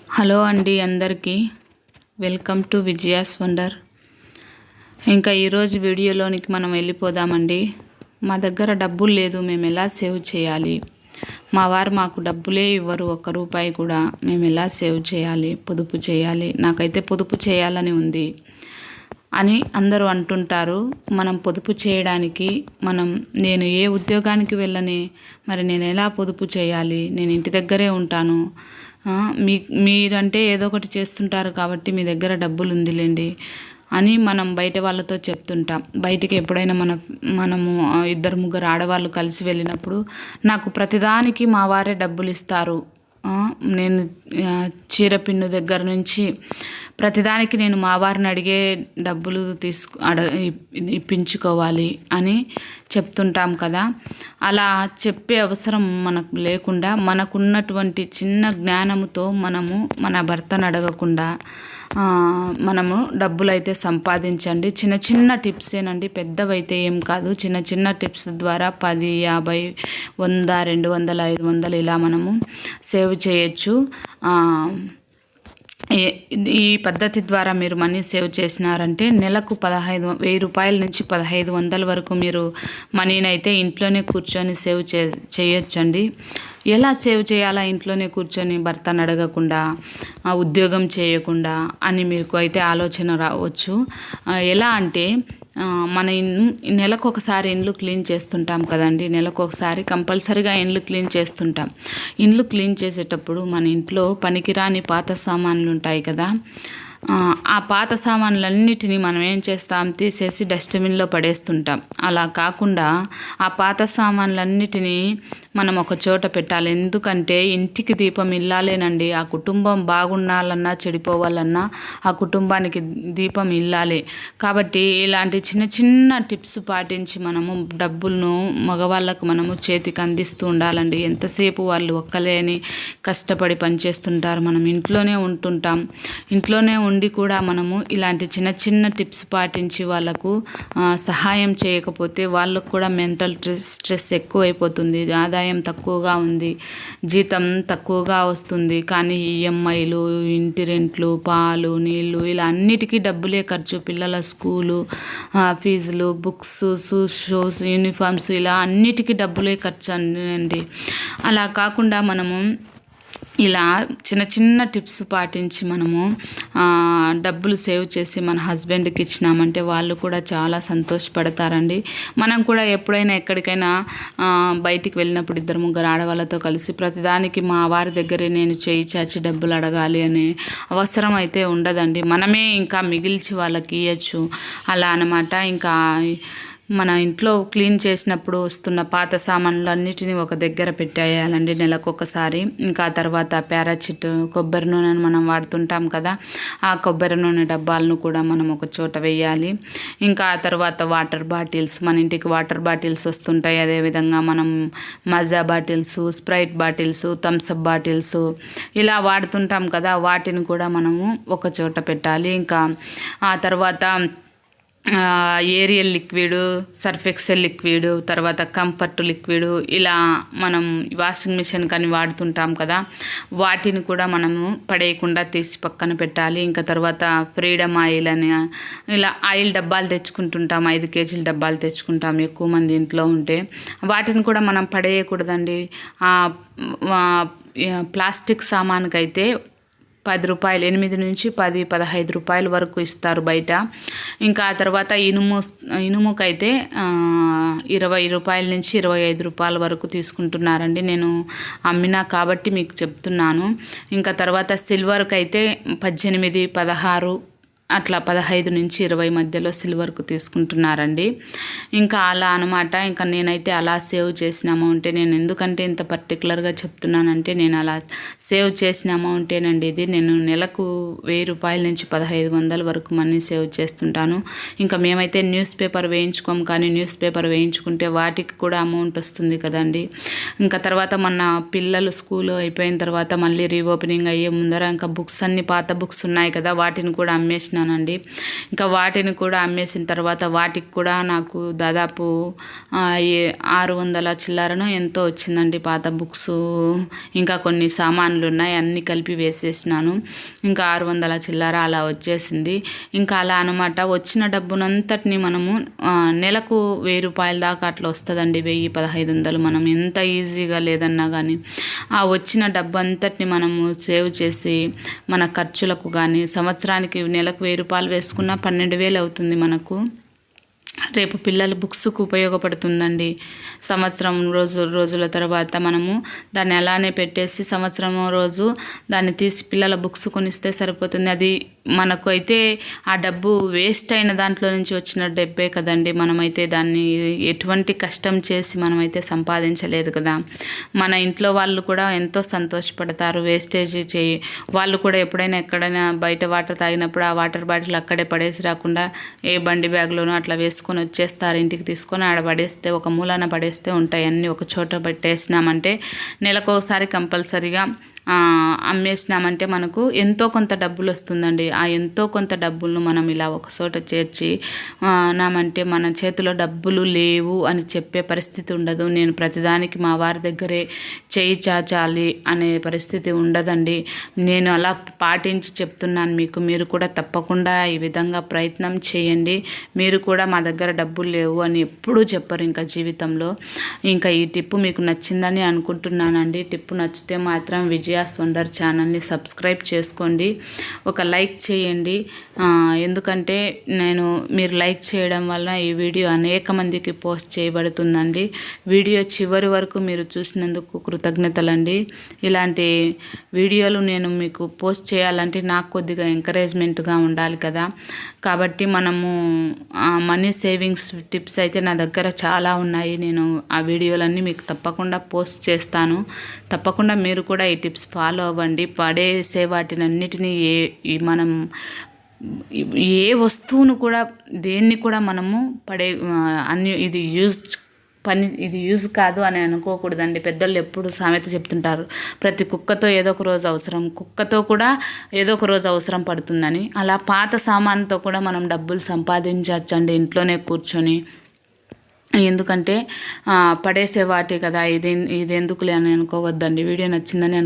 Hello అండి, అందరికీ welcome to Vijaya's wonder. ఇంకా ఈరోజు వీడియోలోనికి మనం వెళ్ళిపోదామండి. మా దగ్గర డబ్బులు లేదు, మేము ఎలా సేవ్ చేయాలి, మా వారు మాకు డబ్బులే ఇవ్వరు, ఒక్క రూపాయి కూడా, మేము ఎలా సేవ్ చేయాలి, పొదుపు చేయాలి, నాకైతే పొదుపు చేయాలని ఉంది అని అందరూ అంటుంటారు. మనం పొదుపు చేయడానికి నేను ఏ ఉద్యోగానికి వెళ్ళని, మరి నేను ఎలా పొదుపు చేయాలి, నేను ఇంటి దగ్గరే ఉంటాను, మీరంటే ఏదో ఒకటి చేస్తుంటారు కాబట్టి మీ దగ్గర డబ్బులు ఉందిలేండి అని మనం బయట వాళ్ళతో చెప్తుంటాం. బయటికి ఎప్పుడైనా మనము ఇద్దరు ముగ్గురు ఆడవాళ్ళు కలిసి వెళ్ళినప్పుడు నాకు ప్రతిదానికి మా వారే డబ్బులు ఇస్తారు, నేను చీర పిన్ను దగ్గర నుంచి ప్రతిదానికి నేను మా వారిని అడిగే డబ్బులు ఇప్పించుకోవాలి అని చెప్తుంటాం కదా. అలా చెప్పే అవసరం మనకు లేకుండా మనకున్నటువంటి చిన్న జ్ఞానంతో మన భర్తను అడగకుండా మనము డబ్బులు అయితే సంపాదించండి. చిన్న చిన్న టిప్సేనండి, పెద్దవైతే ఏం కాదు. చిన్న చిన్న టిప్స్ ద్వారా 10, 50, 100, 200, 500 ఇలా మనము సేవ్ చేయొచ్చు. ఈ పద్ధతి ద్వారా మీరు మనీ సేవ్ చేసినారంటే నెలకు 1000 రూపాయల నుంచి 1500 వరకు మీరు మనీని అయితే ఇంట్లోనే కూర్చొని సేవ్ చేయొచ్చండి. ఎలా సేవ్ చేయాలా ఇంట్లోనే కూర్చొని, భర్తను అడగకుండా, ఉద్యోగం చేయకుండా అని మీకు అయితే ఆలోచన రావచ్చు. ఎలా అంటే మన నెలకు ఒకసారి ఇండ్లు క్లీన్ చేస్తుంటాం కదండి. నెలకు ఒకసారి కంపల్సరీగా ఇండ్లు క్లీన్ చేస్తుంటాం. ఇండ్లు క్లీన్ చేసేటప్పుడు మన ఇంట్లో పనికిరాని పాత సామాన్లు ఉంటాయి కదా, ఆ పాత సామాన్లన్నిటినీ మనం ఏం చేస్తాం, తీసేసి డస్ట్బిన్లో పడేస్తుంటాం. అలా కాకుండా ఆ పాత సామాన్లన్నిటినీ మనం ఒక చోట పెట్టాలి. ఎందుకంటే ఇంటికి దీపం ఇల్లాలేనండి. ఆ కుటుంబం బాగుండాలన్నా చెడిపోవాలన్నా ఆ కుటుంబానికి దీపం ఇల్లాలే. కాబట్టి ఇలాంటి చిన్న చిన్న టిప్స్ పాటించి మనము డబ్బులను మగవాళ్ళకు మనము చేతికి అందిస్తూ ఉండాలండి. ఎంతసేపు వాళ్ళు ఒక్కలేని కష్టపడి పనిచేస్తుంటారు, మనం ఇంట్లోనే ఉంటుంటాం. ఇంట్లోనే ఉండి కూడా మనము ఇలాంటి చిన్న చిన్న టిప్స్ పాటించి వాళ్ళకు సహాయం చేయకపోతే వాళ్ళకు కూడా మెంటల్ స్ట్రెస్ ఎక్కువైపోతుంది. ఆదాయం తక్కువగా ఉంది, జీతం తక్కువగా వస్తుంది, కానీ ఈఎంఐలు, ఇంటి రెంట్లు, పాలు, నీళ్ళు ఇలా అన్నిటికీ డబ్బులే ఖర్చు. పిల్లల స్కూలు ఫీజులు, బుక్స్, షూస్, యూనిఫామ్స్ ఇలా అన్నిటికీ డబ్బులే ఖర్చు అండి. అలా కాకుండా మనము ఇలా చిన్న చిన్న టిప్స్ పాటించి మనము డబ్బులు సేవ్ చేసి మన హస్బెండ్కి ఇచ్చినామంటే వాళ్ళు కూడా చాలా సంతోషపడతారండి. మనం కూడా ఎప్పుడైనా ఎక్కడికైనా బయటికి వెళ్ళినప్పుడు ఇద్దరు ముగ్గురు ఆడవాళ్ళతో కలిసి ప్రతిదానికి మా వారి దగ్గరే నేను చేయి చాచి డబ్బులు అడగాలి అనే అవసరం అయితే ఉండదండి. మనమే ఇంకా మిగిల్చి వాళ్ళకి ఇవ్వచ్చు అలా అన్నమాట. ఇంకా మన ఇంట్లో క్లీన్ చేసినప్పుడు వస్తున్న పాత సామాన్లు అన్నిటినీ ఒక దగ్గర పెట్టేయాలండి నెలకు ఒకసారి. ఇంకా తర్వాత పారాచిట్, కొబ్బరి నూనెను మనం వాడుతుంటాం కదా, ఆ కొబ్బరి నూనె డబ్బాలను కూడా మనం ఒక చోట వేయాలి. ఇంకా ఆ తర్వాత వాటర్ బాటిల్స్, మన ఇంటికి వాటర్ బాటిల్స్ వస్తుంటాయి. అదేవిధంగా మనం మజా bottles, Sprite bottles, Thums Up bottles ఇలా వాడుతుంటాం కదా, వాటిని కూడా మనము ఒక చోట పెట్టాలి. ఇంకా ఆ తర్వాత Ariel liquid, Surf Excel liquid, తర్వాత కంఫర్ట్ లిక్విడ్ ఇలా మనం వాషింగ్ మిషన్ కానీ వాడుతుంటాం కదా, వాటిని కూడా మనము పడేయకుండా తీసి పక్కన పెట్టాలి. ఇంకా తర్వాత ఫ్రీడమ్ ఆయిల్ అని ఇలా ఆయిల్ డబ్బాలు తెచ్చుకుంటుంటాం, 5 కేజీల డబ్బాలు తెచ్చుకుంటాం ఎక్కువ మంది ఇంట్లో ఉంటే. వాటిని కూడా మనం పడేయకూడదండి. ప్లాస్టిక్ సామానుకైతే 10 రూపాయలు, 8 నుంచి 10, 15 రూపాయల వరకు ఇస్తారు బయట. ఇంకా ఆ తర్వాత ఇనుముకైతే 20 రూపాయల నుంచి 25 రూపాయల వరకు తీసుకుంటున్నారండి. నేను అమ్మినా కాబట్టి మీకు చెప్తున్నాను. ఇంకా తర్వాత సిల్వర్కి అయితే 18, 16 అట్లా 15 నుంచి 20 మధ్యలో సిల్వర్కు తీసుకుంటున్నారండి. ఇంకా అలా అనమాట. ఇంకా నేనైతే అలా సేవ్ చేసిన అమౌంటే, నేను ఎందుకంటే ఇంత పర్టికులర్గా చెప్తున్నానంటే నేను అలా సేవ్ చేసిన అమౌంటేనండి ఇది. నేను నెలకు 1000 రూపాయల నుంచి 1500 వరకు మనీ సేవ్ చేస్తుంటాను. ఇంకా మేమైతే న్యూస్ పేపర్ వేయించుకోము, కానీ న్యూస్ పేపర్ వేయించుకుంటే వాటికి కూడా అమౌంట్ వస్తుంది కదండి. ఇంకా తర్వాత మన పిల్లలు స్కూల్ అయిపోయిన తర్వాత మళ్ళీ రీఓపెనింగ్ అయ్యే ముందర ఇంకా బుక్స్ అన్ని పాత బుక్స్ ఉన్నాయి కదా, వాటిని కూడా అమ్మేసిన అమ్మేసినానండి. ఇంకా వాటిని కూడా అమ్మేసిన తర్వాత వాటికి కూడా నాకు దాదాపు 600 చిల్లరనో ఎంతో వచ్చిందండి. పాత బుక్స్ ఇంకా కొన్ని సామాన్లు ఉన్నాయి, అన్నీ కలిపి వేసేసినాను. ఇంకా 600 చిల్లర అలా వచ్చేసింది. ఇంకా అలా అనమాట. వచ్చిన డబ్బునంతటిని మనము నెలకు 1000 రూపాయల దాకా అట్లా వస్తుందండి. 1000-1500 మనం ఎంత ఈజీగా లేదన్నా కానీ ఆ వచ్చిన డబ్బు అంతటిని మనము సేవ్ చేసి మన ఖర్చులకు కానీ సంవత్సరానికి నెలకు 1000 రూపాయలు వేసుకున్నా 12,000 అవుతుంది మనకు. రేపు పిల్లల బుక్స్కు ఉపయోగపడుతుందండి. సంవత్సరం రోజుల తర్వాత మనము దాన్ని అలానే పెట్టేసి సంవత్సరం రోజు దాన్ని తీసి పిల్లల బుక్స్ కొనిస్తే సరిపోతుంది. అది మనకు అయితే ఆ డబ్బు వేస్ట్ అయిన దాంట్లో నుంచి వచ్చిన డబ్బే కదండి. మనమైతే దాన్ని ఎటువంటి కష్టం చేసి మనమైతే సంపాదించలేదు కదా. మన ఇంట్లో వాళ్ళు కూడా ఎంతో సంతోషపడతారు. వేస్టేజ్ వాళ్ళు కూడా ఎప్పుడైనా ఎక్కడైనా బయట వాటర్ తాగినప్పుడు ఆ వాటర్ బాటిల్ అక్కడే పడేసి రాకుండా ఏ బండి బ్యాగ్లోనూ అట్లా వేసుకొని వచ్చేస్తారు. ఇంటికి తీసుకొని ఆడ పడేస్తే ఒక మూలాన పడేస్తే ఉంటాయి. అన్నీ ఒక చోట పెట్టేసినామంటే నెలకోసారి కంపల్సరీగా అమ్మేసినామంటే మనకు ఎంతో కొంత డబ్బులు వస్తుందండి. ఆ ఎంతో కొంత డబ్బులను మనం ఇలా ఒక చోట చేర్చి నామంటే మన చేతిలో డబ్బులు లేవు అని చెప్పే పరిస్థితి ఉండదు. నేను ప్రతిదానికి మా వారి దగ్గరే చేయి చాచాలి అనే పరిస్థితి ఉండదండి. నేను అలా పాటించి చెప్తున్నాను మీకు. మీరు కూడా తప్పకుండా ఈ విధంగా ప్రయత్నం చేయండి. మీరు కూడా మా దగ్గర డబ్బులు లేవు అని ఎప్పుడూ చెప్పరు ఇంకా జీవితంలో. ఇంకా ఈ టిప్పు మీకు నచ్చిందని అనుకుంటున్నానండి. టిప్పు నచ్చితే మాత్రం విజయాస్ వండర్ ఛానల్ని సబ్స్క్రైబ్ చేసుకోండి, ఒక లైక్ చేయండి. ఎందుకంటే మీరు లైక్ చేయడం వల్ల ఈ వీడియో అనేక మందికి పోస్ట్ చేయబడుతుందండి. వీడియో చివరి వరకు మీరు చూసినందుకు కృతజ్ఞతలండి. ఇలాంటి వీడియోలు నేను మీకు పోస్ట్ చేయాలంటే నాకు కొద్దిగా ఎంకరేజ్మెంట్గా ఉండాలి కదా. కాబట్టి మనము మనీ సేవింగ్స్ టిప్స్ అయితే నా దగ్గర చాలా ఉన్నాయి. నేను ఆ వీడియోలన్నీ మీకు తప్పకుండా పోస్ట్ చేస్తాను. తప్పకుండా మీరు కూడా ఈ టిప్స్ ఫాలో అవ్వండి. పడేసే వాటినన్నిటినీ మనం ఏ వస్తువును కూడా దేన్ని కూడా మనము ఇది యూజ్ కాదు అని అనుకోకూడదండి. పెద్దలు ఎప్పుడు సామెత చెప్తుంటారు, ప్రతి కుక్కతో ఏదో ఒక రోజు అవసరం, కుక్కతో కూడా ఏదో ఒక రోజు అవసరం పడుతుందని. అలా పాత సామాన్తో కూడా మనం డబ్బులు సంపాదించవచ్చండి ఇంట్లోనే కూర్చొని. ఎందుకంటే పడేసే వాటి కదా, ఇది ఎందుకులే అని అనుకోవద్దండి. వీడియో నచ్చిందని